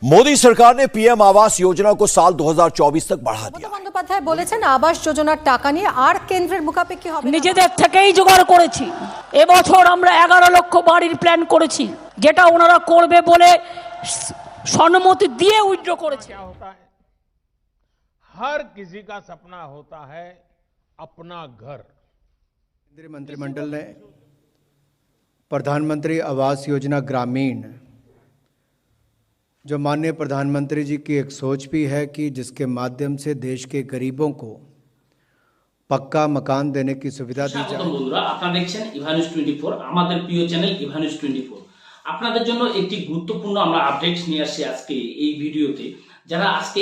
मोदी सरकार ने पीएम आवास योजना को साल 2024 तक बढ़ा दिया। বন্দ্যোপাধ্যায় বলেছেন আবাস যোজনার টাকা নিয়ে আর কেন্দ্রের মুখাপেক্ষি হবে না। নিজেদের থেকেই জোগাড় করেছি। এবছর আমরা 11 লক্ষ বাড়ির প্ল্যান করেছি, যেটা ওনারা করবে বলে সম্মতি দিয়ে উইথড্র করেছে। हर किसी का सपना होता है अपना घर। केंद्रीय मंत्रिमंडल ने प्रधानमंत्री आवास योजना ग्रामीण, जो माननीय प्रधानमंत्री जी की एक सोच भी है कि जिसके माध्यम से देश के गरीबों को पक्का मकान देने की सुविधा दी जाए। বন্ধুরা, আপনারা দেখছেন ইভানিউজ 24, আমাদের প্রিয় চ্যানেল ইভানিউজ 24। আপনাদের জন্য একটি গুরুত্বপূর্ণ আমরা আপডেট নিয়ে আসছি আজকে এই ভিডিওতে। যারা আজকে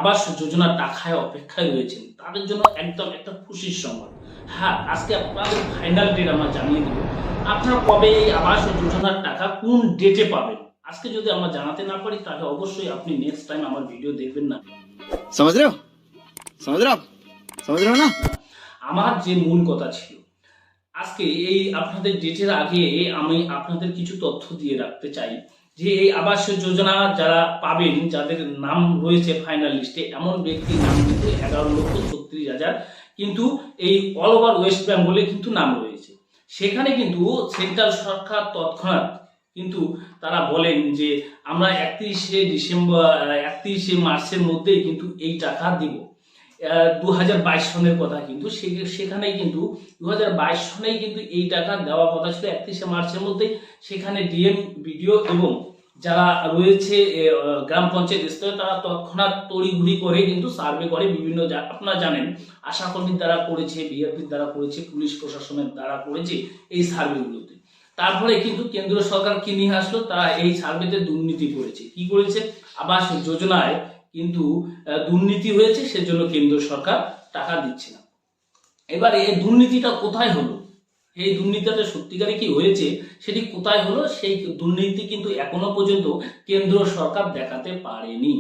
আবাস যোজনার টাকায় অপেক্ষায় রয়েছেন তাদের জন্য একদম একটা খুশির সংবাদ। হ্যাঁ, আজকে আপনাদের ফাইনাল ডেট আমরা জানিয়ে দেব, আপনারা কবে এই আবাস যোজনার টাকা কোন ডেটে পাবেন। আজকে যদি আমরা জানাতে না পারি তাহলে অবশ্যই আপনি নেক্সট টাইম আমার ভিডিও দেখবেন না। समझ रहे हो ना? আমার যে মূল কথা ছিল, আজকে এই আপনাদের ডেটের আগে আমি আপনাদের কিছু তথ্য দিয়ে রাখতে চাই যে এই আবাস যোজনা যারা পাবেন, যাদের নাম রয়েছে ফাইনাল লিস্টে, এমন ব্যক্তির নাম কিন্তু 11,36,000 কিন্তু এই অল ওভার ওয়েস্ট বেঙ্গলে কিন্তু নাম রয়েছে। সেখানে কিন্তু সেন্ট্রাল সরকার তৎক্ষণাৎ কিন্তু তারা বলেন যে আমরা 31শে মার্চের মধ্যেই কিন্তু এই টাকা দিব। 2022 সনের কথা কিন্তু সেখানে কিন্তু 2022 সনেই কিন্তু এই টাকা দেওয়ার কথা ছিল 31শে মার্চের মধ্যে। সেখানে ডিএম, বিডিও এবং যারা রয়েছে গ্রাম পঞ্চায়েত স্তরে তারা তৎক্ষণাৎ তড়িঘড়ি করে কিন্তু সার্ভে করে বিভিন্ন, আপনারা জানেন আশাকর্মীর দ্বারা করেছে, বিআরপির দ্বারা করেছে, পুলিশ প্রশাসনের দ্বারা করেছে এই সার্ভেগুলোতে। তারপরে কিন্তু কেন্দ্র সরকার কি নিয়ে আসলো, তারা এই সার্ভেতে দুর্নীতি করেছে। কি করেছে? আবাস যোজনায় কিন্তু দুর্নীতি হয়েছে, সেজন্য কেন্দ্র সরকার টাকা দিচ্ছে না। এবারে এই দুর্নীতিটা কোথায় হলো, এই দুর্নীতিটা সত্যিকারে কি হয়েছে সেটি কোথায় হলো, সেই দুর্নীতি কিন্তু এখনো পর্যন্ত কেন্দ্র সরকার দেখাতে পারেনি।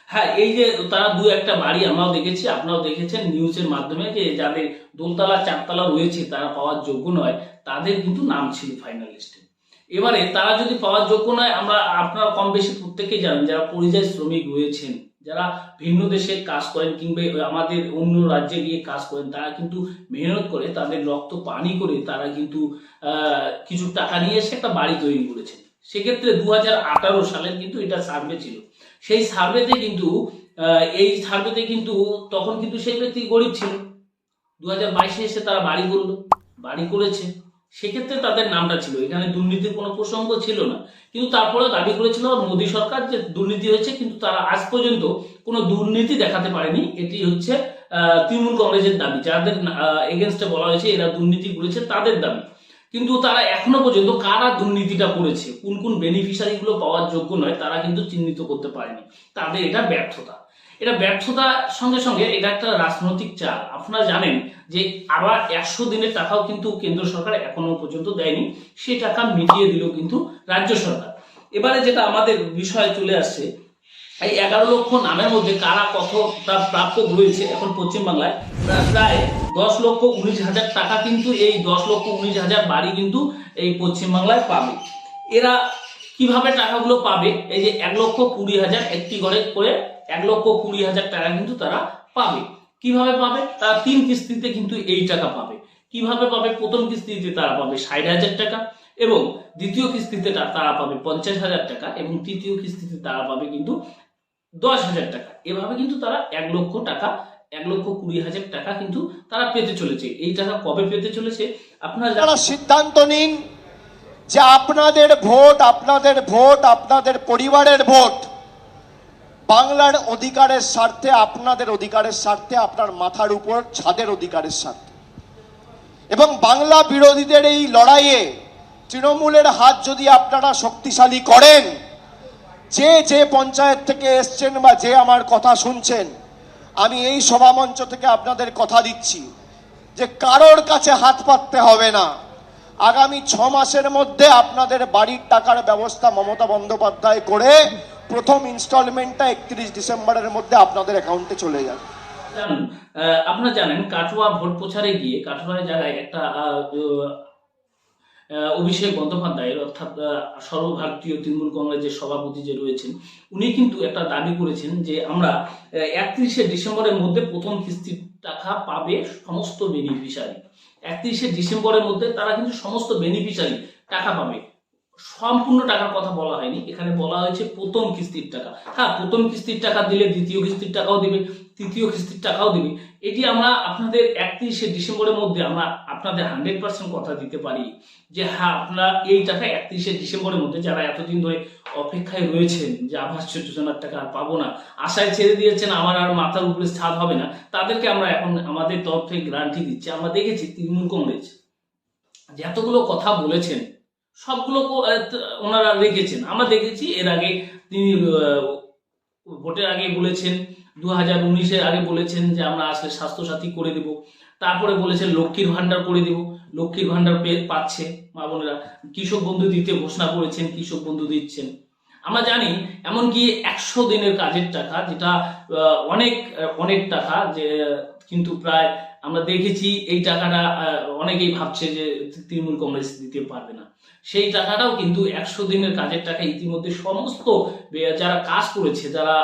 হ্যাঁ, এই যে তারা দু একটা বাড়ি আমরাও দেখেছি, আপনারাও দেখেছেন নিউজের মাধ্যমে, যে যাদের দোতলা চারতলা রয়েছে তারা পাওয়ার যোগ্য নয়, তাদের কিন্তু নাম ছিল ফাইনাল লিস্টে। এবারে তারা যদি পাওয়ার যোগ্য নয়, আপনারা কম বেশি প্রত্যেকেই জানেন, যারা পরিযায়ী শ্রমিক রয়েছেন, যারা ভিন্ন দেশে কাজ করেন কিংবা আমাদের অন্য রাজ্যে গিয়ে কাজ করেন, তারা কিন্তু মেহনত করে, তাদের রক্ত পানি করে তারা কিন্তু কিছু টাকা নিয়ে এসে একটা বাড়ি তৈরি করেছেন। সেক্ষেত্রে 2018 সালের কিন্তু এটা সার্ভে ছিল। সেই সার্ভেতে কিন্তু তখন কিন্তু সেই ব্যক্তি গরিব ছিল। 2022-এ এসে তারা বাড়ি করেছে, সেক্ষেত্রে তাদের নামটা ছিল, এখানে দুর্নীতির কোনো প্রসঙ্গ ছিল না। কিন্তু তারপরে দাবি করেছিল মোদী সরকার যে দুর্নীতি হয়েছে, কিন্তু তারা আজ পর্যন্ত কোনো দুর্নীতি দেখাতে পারেনি। এটি হচ্ছে তৃণমূল কংগ্রেসের দাবি, যাদের এগেনস্টে বলা হয়েছে এরা দুর্নীতি করেছে তাদের দাবি। কিন্তু তারা এখনো পর্যন্ত কারা দুর্নীতিটা করেছে, কোন কোন বেনিফিশিয়ারি গুলো পাওয়ার যোগ্য নয়, তারা কিন্তু চিহ্নিত করতে পারেনি। তাদের এটা ব্যর্থতা। এটা ব্যর্থতার সঙ্গে সঙ্গে এটা একটা রাজনৈতিক চাল। আপনারা জানেন যে আবার 100 দিনের টাকাও কিন্তু কেন্দ্র সরকার এখনো পর্যন্ত দেয়নি, সেই টাকা মিটিয়ে দিল কিন্তু রাজ্য সরকার। এবারে যেটা আমাদের বিষয়ে চলে আসছে, এই 11 লক্ষ নামের মধ্যে কারা কতটা প্রাপ্য রয়েছে। এখন পশ্চিমবাংলায় প্রায় 10,19,000 টাকা কিন্তু এই 10,19,000 বাড়ি কিন্তু এই পশ্চিমবাংলায় পাবে। এরা কিভাবে টাকাগুলো পাবে? এই যে 1,20,000 একটি ঘরে করে 1,20,000 টাকা কিন্তু তারা পাবে। কিভাবে পাবে? তারা 3 কিস্তিতে কিন্তু এই টাকা পাবে। কিভাবে পাবে? প্রথম কিস্তিতে তারা পাবে 60,000 টাকা, এবং দ্বিতীয় কিস্তিতে তারা পাবে 50,000 টাকা, এবং তৃতীয় কিস্তিতে তারা পাবে কিন্তু 10,000 টাকা। এভাবে কিন্তু তারা 1,20,000 টাকা কিন্তু তারা পেতে চলেছে। এই টাকা কবে পেতে চলেছে আপনারা সিদ্ধান্ত নিন যে আপনাদের ভোট, আপনাদের পরিবারের ভোট বাংলার অধিকারের স্বার্থে, আপনাদের অধিকারের স্বার্থে, আপনার মাথার উপর ছাদের অধিকারের স্বার্থে। এবং বাংলা বিরোধীদের এই লড়াইয়ে তৃণমূলের হাত যদি আপনারা শক্তিশালী করেন, যে পঞ্চায়েত থেকে এসছেন বা যে আমার কথা শুনছেন, আমি এই সভামঞ্চ থেকে আপনাদের কথা দিচ্ছি যে কারোর কাছে হাত পাততে হবে না। আগামী 6 মাসের মধ্যে আপনাদের বাড়ির টাকার ব্যবস্থা মমতা বন্দ্যোপাধ্যায় করে প্রথম ইনস্টলমেন্টটা 31 ডিসেম্বরের মধ্যে আপনাদের অ্যাকাউন্টে চলে যাবে। আপনারা জানেন কাটোয়া ভোট প্রচারে গিয়ে কাটোয়ার জায়গায় একটা অভিষেক বন্দ্যোপাধ্যায়ের, অর্থাৎ সর্বভারতীয় তৃণমূল কংগ্রেসের সভাপতি যে রয়েছেন, উনি কিন্তু একটা দাবি করেছেন যে আমরা 31শে ডিসেম্বরের মধ্যে প্রথম কিস্তির টাকা পাবে সমস্ত বেনিফিশিয়ারি। 31শে ডিসেম্বরের মধ্যে তারা কিন্তু সমস্ত বেনিফিশিয়ারি টাকা পাবে। সম্পূর্ণ টাকার কথা বলা হয়নি, এখানে বলা হয়েছে প্রথম কিস্তির টাকা। হ্যাঁ, প্রথম কিস্তির টাকা দিলে দ্বিতীয় কিস্তির টাকাও দিবে, তৃতীয় কিস্তির টাকাও দিবে। এটি আমরা আপনাদের 31শে ডিসেম্বরের মধ্যে আমরা আপনাদের 100% কথা দিতে পারি যে হ্যাঁ, আপনারা এই টাকা 31শে ডিসেম্বরের মধ্যে, যারা এতদিন ধরে অপেক্ষায় রয়েছেন যে আবাস যোজনার টাকা আর পাবো না, আশায় ছেড়ে দিয়েছেন আমার আর মাথার উপরে ছাদ হবে না, তাদেরকে আমরা এখন আমাদের তরফ থেকে গ্যারান্টি দিচ্ছি। আমরা দেখেছি তৃণমূল কংগ্রেস যে এতগুলো কথা বলেছেন, সবগুলো ওনারা রেখেছেন। আমরা দেখেছি এর আগে তিনি ভোটের আগে বলেছেন, 2019-এর আগে বলেছেন যে আমরা আসলে স্বাস্থ্যসাথী করে দেব, তারপরে বলেছেন লক্ষ্মীর ভান্ডার করে দেব, লক্ষ্মীর ভান্ডার পাচ্ছে মা বোনেরা, কৃষক বন্ধু দিতে ঘোষণা করেছেন, কৃষক বন্ধু দিচ্ছেন। আমরা জানি এমনকি 100 দিনের কাজের টাকা, যেটা অনেক টাকা, যে কিন্তু প্রায় আমরা দেখেছি এই টাকাটা অনেকেই ভাবছে যে তৃণমূল কংগ্রেস দিতে পারবে না। সেই টাকাটাও কিন্তু 100 দিনের কাজের টাকা ইতিমধ্যে সমস্ত যারা কাজ করেছে, যারা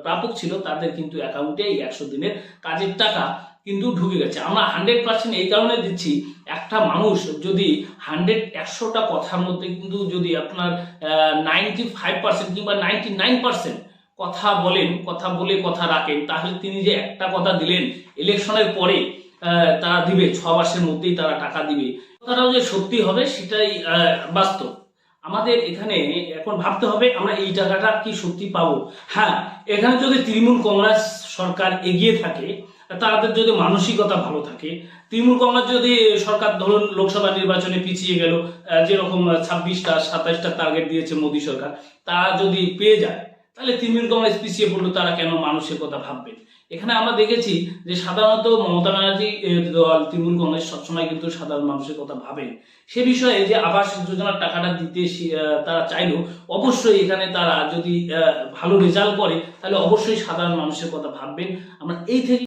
প্রাপক ছিল, তাদের কিন্তু অ্যাকাউন্টে এই 100 দিনের কাজের টাকা কিন্তু ঢুকে গেছে। আমরা 100% এই কারণে দিচ্ছি, একটা মানুষ যদি 100টা কথার মধ্যে কিন্তু যদি আপনার 95% কিংবা 99% কথা বলেন, কথা বলে কথা রাখেন, তাহলে তিনি যে একটা কথা দিলেন ইলেকশনের পরে তারা দিবে, 6 মাসের মধ্যেই তারা টাকা দিবে, কথাটাও যে সত্যি হবে সেটাই বাস্তব। আমাদের এখানে এখন ভাবতে হবে আমরা এই টাকাটা কি সত্যি পাবো। হ্যাঁ, এখানে যদি তৃণমূল কংগ্রেস সরকার এগিয়ে থাকে, তাদের যদি মানসিকতা ভালো থাকে, তৃণমূল কংগ্রেস যদি সরকার ধরুন লোকসভা নির্বাচনে পিছিয়ে গেল, যেরকম 26টা 27টা টার্গেট দিয়েছে মোদী সরকার, তারা যদি পেয়ে যায়, তাহলে তৃণমূল কংগ্রেস পিছিয়ে পড়লো, তারা কেন মানুষের কথা ভাববেন। এখানে আমরা দেখেছি যে সাধারণত মমতা ব্যানার্জি দল তৃণমূল কংগ্রেস সবসময় কিন্তু সাধারণ মানুষের কথা ভাবেন। সে বিষয়ে যে আবাস যোজনার টাকাটা দিতে তারা চাইলো, অবশ্যই এখানে তারা যদি ভালো রেজাল্ট করে, তাহলে অবশ্যই সাধারণ মানুষের কথা ভাববেন। আমরা এই থেকে